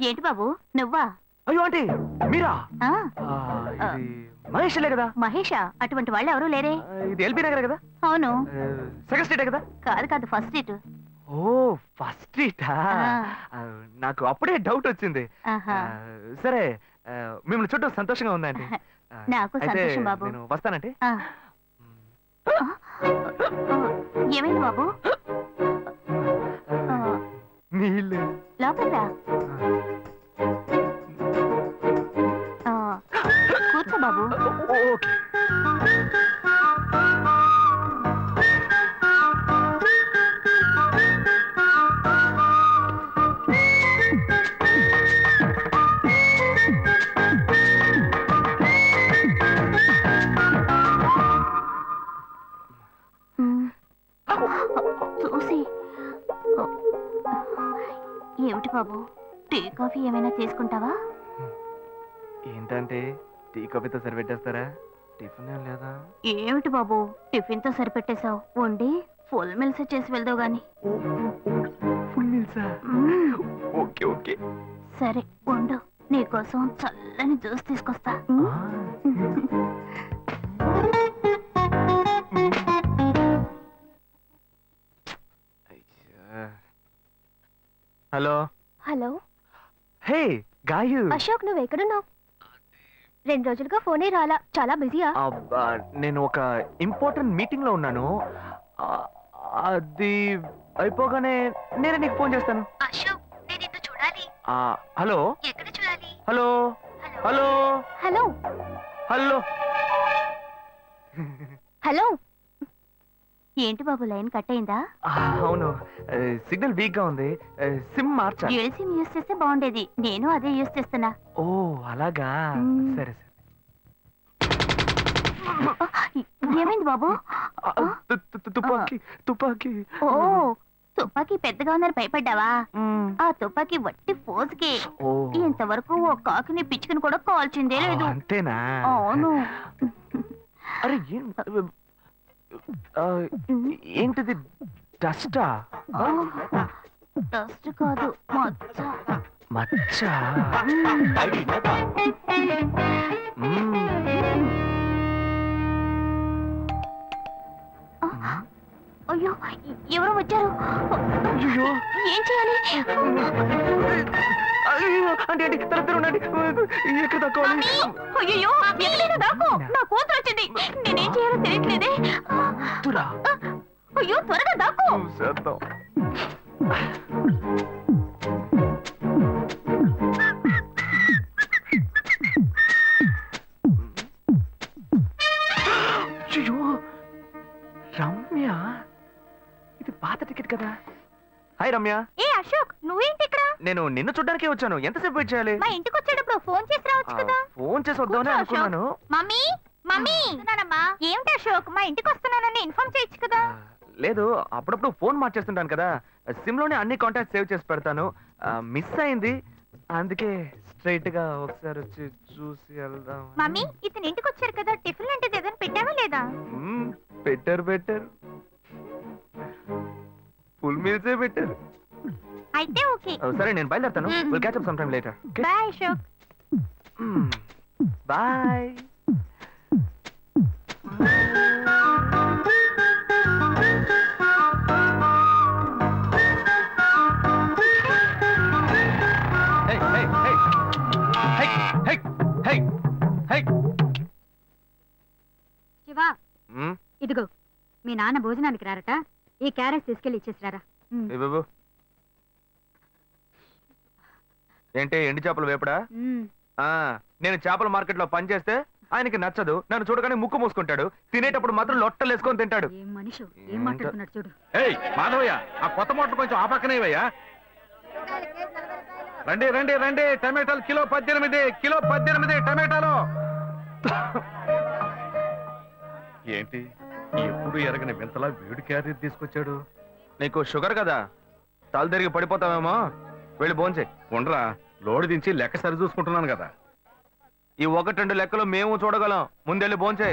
ఏంటి బాబు నువ్వా? అయ్యో ఆంటీ మీరా? ఆ, ఇది మహేష్లే కదా? మహేషా? అటువంటి వాళ్ళు ఎవరూ లేరే. ఇది ఎల్బీ నగర్ కదా? అవును. సెకండ్ స్ట్రీటే కదా? కాదు కాదు, ఫస్ట్ స్ట్రీట్. ఓ ఫస్ట్ స్ట్రీటా? నాకు అప్పుడే డౌట్ వచ్చింది. సరే మిమ్మల్ని చుట్టూ సంతోషంగా ఉందండి. నాకు సంతోషం బాబు. నేను వస్తానంటే. ఏమైంది బాబు? నీళ్ళు లోపలికి రా. కూర్చో బాబు. ఓకే. చూసి ఏమిటి బాబు, టీ కాఫీ ఏమైనా తీసుకుంటావా? ఏంటంటే టీ కాఫీతో సరిపెట్టేస్తారా? టిఫిన్ ఏం లేదా? ఏమిటి బాబు టిఫిన్ తో సరిపెట్టేశావు? వండి ఫుల్ మిల్స్ చేసి వెళ్దావు గాని. ఫుల్ మీల్సా? Okay okay. సరే వండు, నీకోసం చల్లని జ్యూస్ తీసుకొస్తా. Hello. Hello. Hey Gayu. Ashok నువ్వు ఎక్కడున్నావు? 2 రోజులుగా ఫోనే రాలా, చాలా బిజీయా? నేను ఒక ఇంపార్టెంట్ మీటింగ్ లో ఉన్నాను. అది అయిపోగానే నేనే నీకు ఫోన్ చేస్తాను. అశోక్ నేను నిన్ను చూడాలి. హలో. ఎక్కడ చూడాలి? Hello hello hello hello hello. ఏంటి బాబు లైన్ కట్ అయిందా? అవును, సిగ్నల్ వీక్ గా ఉంది. సిమ్ మార్చా. డ్యూయల్ సిమ్ యూస్ చేస్తే బాగుండేది, నేను అదే యూస్ చేస్తున్నా. ఓ అలాగా. సరే సరే. ఏమైంది బాబు? తుపాకీ తుపాకీ. ఓ తుపాకీ పెద్దగా ఉందని భయపడ్డావా? ఆ తుపాకీ వట్టి ఫోజుకే. ఇంతవరకు ఓ కాకిని పిచ్చుకుని కూడా కాల్చిందే లేదు. అంతేనా? అవును. అరే ఏంటిది? డస్టా? డస్ట్ కాదు, మచ్చ. మచ్చ? అయ్యో ఎవరో వచ్చారు. అయ్యో ఏం చేయాలి? అంటే తరతర ఉండండి. ఎక్కడ తక్కువాలి? అయ్యో ఎక్కడైనా దాకో, నా కూతురు వచ్చింది. నేనేం చేయాలో తెలియట్లేదే. అయ్యో త్వరగా దాకో. అయ్యో రమ్య, ఇది పాత టికెట్ కదా. హాయ్ రమ్య. ఏ అశోక్ నువ్వేంటి ఇక్కడ? నేను నిన్ను చూడ్డానికే వచ్చాను. ఎంతసేపు వెయిట్ చేయాలి? మా ఇంటికి వచ్చేటప్పుడు ఫోన్ చేసి రావచ్చు కదా. ఫోన్ చేసి వద్దామని అనుకున్నాను. మమ్మీ మమ్మీ ఏమిటి అశోక్, మా ఇంటికి వస్తున్నానని ఇన్ఫార్మ్ చేయొచ్చు కదా. లేదు, అప్పుడప్పుడు ఫోన్ మార్చేస్తుంటాను కదా, సిమ్ లోనే అన్ని కాంటాక్ట్ సేవ్ చేసి పెడతాను. మిస్ అయింది, అందుకే స్ట్రైట్ గా ఒకసారి వచ్చి చూసి వెళ్దాం. మమ్మీ ఇతను ఇంటికి వచ్చారు కదా, టిఫిన్ లాంటిది ఏదైనా పెట్టావా లేదా? బెటర్ బెటర్, ఫుల్ మీల్సే బెటర్. అయితే ఓకే. సరే నేను బయలుదేరుతాను. Will catch up some time later. Bye Ashok. Bye. Shiva, ఇదిగో మీ నాన్న భోజనానికి రారట, ఈ క్యారెట్ తీసుకెళ్లి ఇచ్చేసిరారా. ఏంటి ఎండి చేపలు వేపడా? నేను చేపల మార్కెట్ లో పనిచేస్తే ఆయనకి నచ్చదు, నన్ను చూడగానే ముక్కు మూసుకుంటాడు, తినేటప్పుడు మాత్రం లొట్టలు వేసుకొని తింటాడు. ఏం మనిషి, ఏం మాట్లాడుతున్నాడు చూడు. ఏయ్ మాధవయ్య, ఆ కొత్త మోటార్ కొంచెం ఆ పక్కనేవయ్యా. రండి రండి రండి, టమాటాలు కిలో 18, కిలో 18 టమాటాలు. ఏంటి ఎప్పుడు ఎరగని వింతలా వేడి క్యారీ తీసుకొచ్చాడు? నీకు షుగర్ కదా, తల తిరిగి పడిపోతావేమో, వెళ్ళి భోంచే. ఉండరా, లోడు దించి లెక్క సరి చూసుకుంటున్నాను కదా. ఈ 1-2 లెక్కలు మేము చూడగలం, ముందెళ్ళి భోంచే.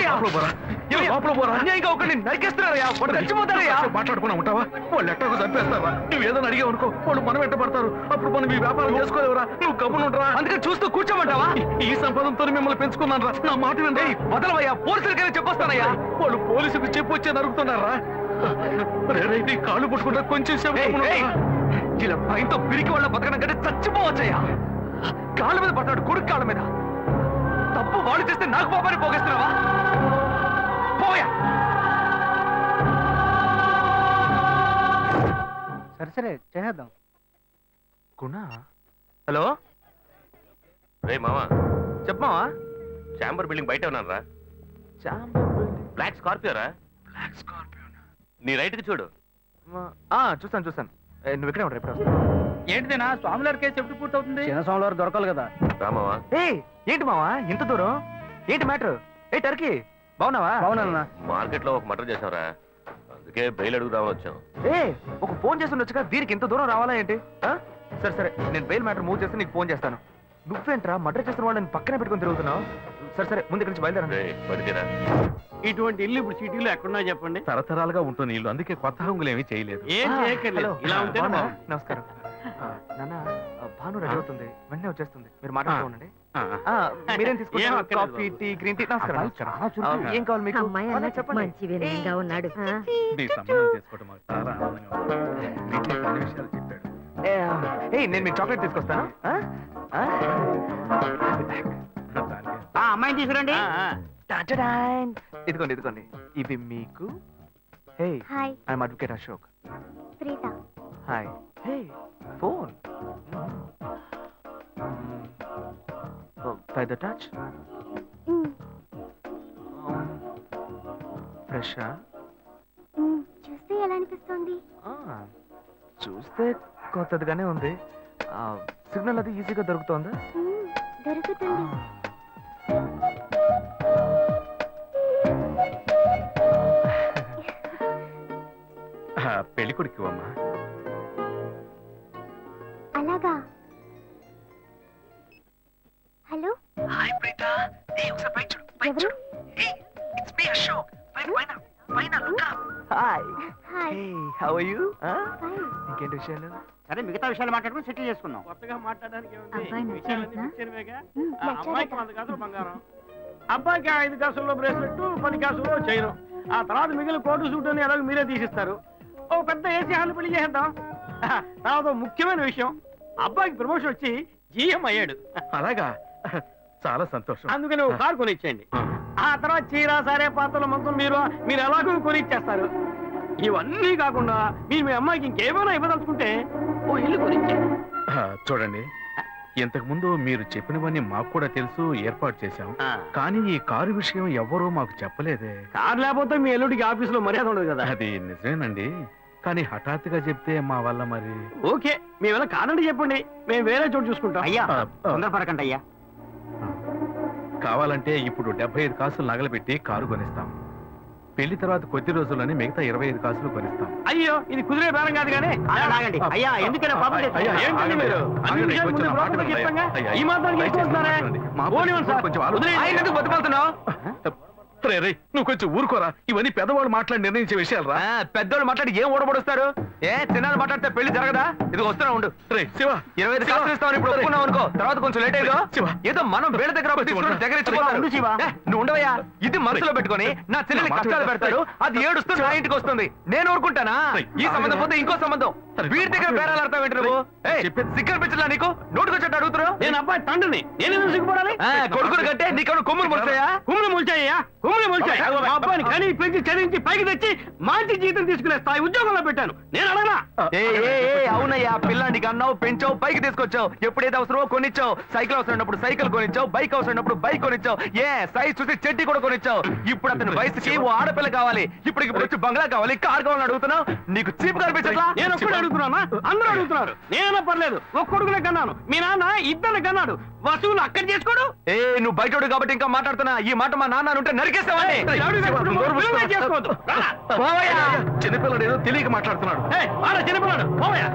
ఏమయ్యా? లోపల పోరా. ఏమయ్యా? లోపల పోరా. అన్యాయంగా ఒకరిని నరికేస్తున్నారయ్యా, వాడు చచ్చిపోతారయ్యా. మాట్లాడుకున్నా ఉంటావా? వాళ్ళు ఎట్టకు చంపేస్తావా? నువ్వు ఏదైనా అడిగావు అనుకో, వాళ్ళు మనం వెంటబడతారు. అప్పుడు మనం ఈ వ్యాపారం చేసుకోలేవురా. నువ్వు గమ్మునుంటరా. అందుకని చూస్తూ కూర్చోమంటావా? ఈ సంపదంతో మిమ్మల్ని పెంచుకున్నాను రా. నా మాట వినండి. వదలవయ్యా, పోలీసులకైనా చెప్పొస్తానయ్యా. వాళ్ళు పోలీసుకు చెప్పు వచ్చే నరుకుతున్నారా? నీ కాళ్ళు పుట్టుకుంటా కొంచెం సేపు ఏయ్, గమ్మున ఏయ్, ఉండరా? ఇలా భయంతో పిరికి వాళ్ళ బతకడం కంటే చచ్చిపోవచ్చయ్యా. కాళ్ళ మీద పడతాడు, కొడుకు కాళ్ళ మీద. తప్పు వాళ్ళు చేస్తే నాకు పాపాన్ని పోగేస్తున్నావా? పోయా. సరే చేద్దాం. గుణ, హలో, రే మామా, చెప్పమావా? చాంబర్ బిల్డింగ్ బయట ఉన్నారా? బ్లాక్ స్కార్పియో రా. బ్లాక్ స్కార్పియోన్. నీ రైట్ కి చూడు. చూస్తాను చూస్తాను. నువ్వు ఇక్కడే ఉంటావు, ఎప్పుడు వస్తావు? ఏంటిదేనా స్వామివారి కేసు ఎప్పుడు పూర్తవుతుంది? చిన్న స్వామివారు దొరకాలి కదా. రామావా, ఏంటి మావా ఇంత దూరం? ఏంటి మ్యాటర్? టర్కీ బాగున్నావా? అవునన్నా. మార్కెట్ లో ఒక మర్డర్ చేసావురా, అందుకే బెయిల్ అడుగుదామని వచ్చాం. ఒక ఫోన్ చేసి ఉండొచ్చుగా, దీనికి ఇంత దూరం రావాలా ఏంటి? సరే సరే, నేను బెయిల్ మ్యాటర్ మూవ్ చేస్తే నీకు ఫోన్ చేస్తాను. నువ్వేంట్రా మర్డర్ చేసిన వాళ్ళని పక్కనే పెట్టుకుని తిరుగుతున్నావు? సరే సరే, ముందు ఇక్కడి నుంచి బయలుదేరండి. రే పడితేరా. ఇటువంటి ఇల్లు ఇప్పుడు సిటీలో ఎక్కడున్నా చెప్పండి. తరతరాలుగా ఉంటుంది ఇల్లు, అందుకే కొత్త హంగులు ఏమీ చేయలేదు. ఏం చేయక్కర్లేదు, ఇలా ఉంటే బాగున్నారా? నమస్కారం. నాన్న, భాను రెడీ అవుతుంది, వెంటనే వచ్చేస్తుంది, మీరు మాట్లాడుతూ ఉండండి. మీరేం ఏం తీసుకుంటారు? అక్కర్లేదు కాఫీ, టీ, గ్రీన్ టీ? నమస్కారం. ఏం కావాలి మీకు? అమ్మాయి అన్న చెప్పండి. మంచి వినయంగా ఉన్నాడు. నీ సంబంధం చేసుకోవడం మాకు చాలా ఆనందంగా ఉంది. నీకే కొన్ని విషయాలు చెప్పాడు. నేను మీకు చాక్లెట్ తీసుకొస్తాను. అమ్మాయిని తీసుకురండి. ఇదిగోండి ఇదిగోండి, ఇవి మీకు. Hey, hi, I'm advocate Ashok. Preetha. Hi. Hey, phone. By the touch. ఫ్రెషా? చూస్తే ఎలా అనిపిస్తుంది? చూస్తే కొత్తదిగానే ఉంది. సిగ్నల్ అది ఈజీగా దొరుకుతోందా? దొరుకుతుంది. పెళ్లి కొడుకు అమ్మా. అలాగా. Hello, hi Preetha. ఒకసారి పైకి చూడు, పైకి ఎవరు? చూడు. It's me Ashok. పైన పైన look up. Hi. Hi. Hey, how are you? Fine. ఇంకేంటి విషయాలు? సరే మిగతా విషయాలు మాట్లాడుకుని సెటిల్ చేసుకుందాం. కొత్తగా మాట్లాడడానికి అబ్బాయి నచ్చాడట? అమ్మాయికి 100 కాసులు బంగారం, అబ్బాయికి 5 కాసుల్లో బ్రేస్లెట్, 10 కాసుల్లో చైన్. ఆ తర్వాత మిగిలిన కోటు సూట్ అని ఎలాగో మీరే తీసిస్తారు. ఓ పెద్ద ఏసీ హాల్ పెళ్లి చేద్దాం. తర్వాత ముఖ్యమైన విషయం, అబ్బాయికి ప్రమోషన్ వచ్చి జీఎం అయ్యాడు. అలాగా, చాలా సంతోషం. అందుకని ఒక కారు కొనిచ్చేయండి. ఆ తర్వాత చీర, సారే, పాత్రల మొత్తం మీరు ఎలాగో కొనిచ్చేస్తారు. ఇవన్నీ కాకుండా మీరు మీ అమ్మాయికి ఇంకేమైనా ఇవ్వదలుచుకుంటే ఓ ఇల్లు కొనిచ్చేయండి. చూడండి, ఇంతకు ముందు మీరు చెప్పినవన్నీ మాకు కూడా తెలుసు, ఏర్పాటు చేశాం. కానీ ఈ కారు విషయం ఎవ్వరూ మాకు చెప్పలేదే. కారు లేకపోతే మీ ఎల్లుడికి ఆఫీసులో మర్యాద ఉండదు కదా. అది నిజమేనండి, కానీ హఠాత్తుగా చెప్తే మా వల్ల మరి. ఓకే, మీ వల్ల కాదండి చెప్పండి, మేము వేరే చోటు చూసుకుంటాం. అయ్యా, తొందరపడకండి అయ్యా. కావాలంటే ఇప్పుడు 75 కాసులు నగలబెట్టి కారు కొనిస్తాం. పెళ్లి తర్వాత కొద్ది రోజుల్లోనే మిగతా 25 కాసులు కొనిస్తాం. అయ్యో, ఇది కుదిరే బేరం కాదు కానీ అయ్యా, ఎందుకైనా పాపం చేస్తారు? అయ్యా, ఏంటండి ఆగండి. మీరు? అన్ని ఆగండి, విషయాలు కొంచెం ముందు మాట బ్రోకర్కి వినండి. చెప్తాంగా? అయ్యా, ఈ మాత్రానికి దయచేసి ఎక్కువస్తున్నారే? మాట్లాడండి. మా పోనివ్వండి సార్. కొంచెం ఆలోచించండి. వదిలేయండి. ఆయన ఎందుకు బతుకుతున్నావు? రే, నువ్వు కొంచెం ఊరుకోరా. ఇవన్నీ పెద్దవాళ్ళు మాట్లాడి నిర్ణయించే విషయాలు రా. పెద్దోళ్ళు మాట్లాడి ఏం ఓడబడుస్తారు? చిన్నాళ్ళు మాట్లాడితే పెళ్లి జరగదా? ఇది వస్తున్నా ఉండు. రే శివ, 25 కాసులు ఇస్తామని ఇప్పుడు ఒప్పుకున్నావు అనుకో, తర్వాత కొంచెం లేట్ అయ్యో. శివ. ఏదో మనం వేళ దగ్గర తీసుకుని దగ్గర ఇచ్చిపోతారు. ఉండు శివ. నువ్వు ఉండవయ్యా. ఇది మనసులో పెట్టుకొని నా చెల్లెలి నా మాట కష్టాలు విను. పెడతాడు, అది ఏడుస్తూ నా ఇంటికి వస్తుంది. నేను ఊరుకుంటానా? ఈ సంబంధం పోతే ఇంకో సంబంధం. వీడి దగ్గర బేరాలు ఆడతావు ఏంటి నువ్వు? సిక్కర్ పిచ్చలా నీకు? నోటుకొచ్చేట్టు అడుగుతున్నావు? నేను అబ్బాయి తండ్రిని, నేను ఎందుకు సిగ్గుపడాలి? కొడుకులు కంటే నీకు కొమ్ములు ముడిచాయా? కుమ్ములు ముల్చాయ్యా, కుమ్ములు ముల్చాయి. మా అబ్బాయిని కని పెంచి చదివించి పైకి తెచ్చి మంచి జీతం తీసుకునే స్థాయి ఉద్యోగంలో పెట్టాను. నేను అడగనా? అవునయ్యా, పిల్లానికి అన్నావు, పెంచావు, పైకి తీసుకొచ్చావు. ఎప్పుడైతే అవసరమో కొనిచ్చావు. సైకిల్ అవసరం ఉన్నప్పుడు సైకిల్ కొనిచ్చావు, బైక్ అవసరం ఉన్నప్పుడు బైక్ కొనిచ్చావు. సైజ్ చూసి చెట్టి కూడా కొనిచ్చావు. ఇప్పుడు అతని వయసుకి ఓ ఆడపిల్ల కావాలి. ఇప్పుడు వచ్చి బంగ్లా కావాలి, కార్ కావాలని అడుగుతున్నావు. నీకు చీప్ కనిపించట్లా? నేను ఒక్కడే అడుగుతున్నా? అందరూ అడుగుతున్నారు. నేనైనా పర్లేదు, ఒక్కడుకునే కన్నాను. మీ నాన్న ఇద్దరు కన్నాడు. వసూలు అక్కడ చేసుకోడు. నువ్వు బయటోడు కాబట్టి ఇంకా మాట్లాడుతున్నా. ఈ మాట మా నాన్న ఉంటే నరికేస్తావని. చేసుకోవద్దు. పోవయ్యా. చిన్నపిల్లడు ఏదో తెలియక మాట్లాడుతున్నాడు. చిన్నపిల్లాడు పోయా.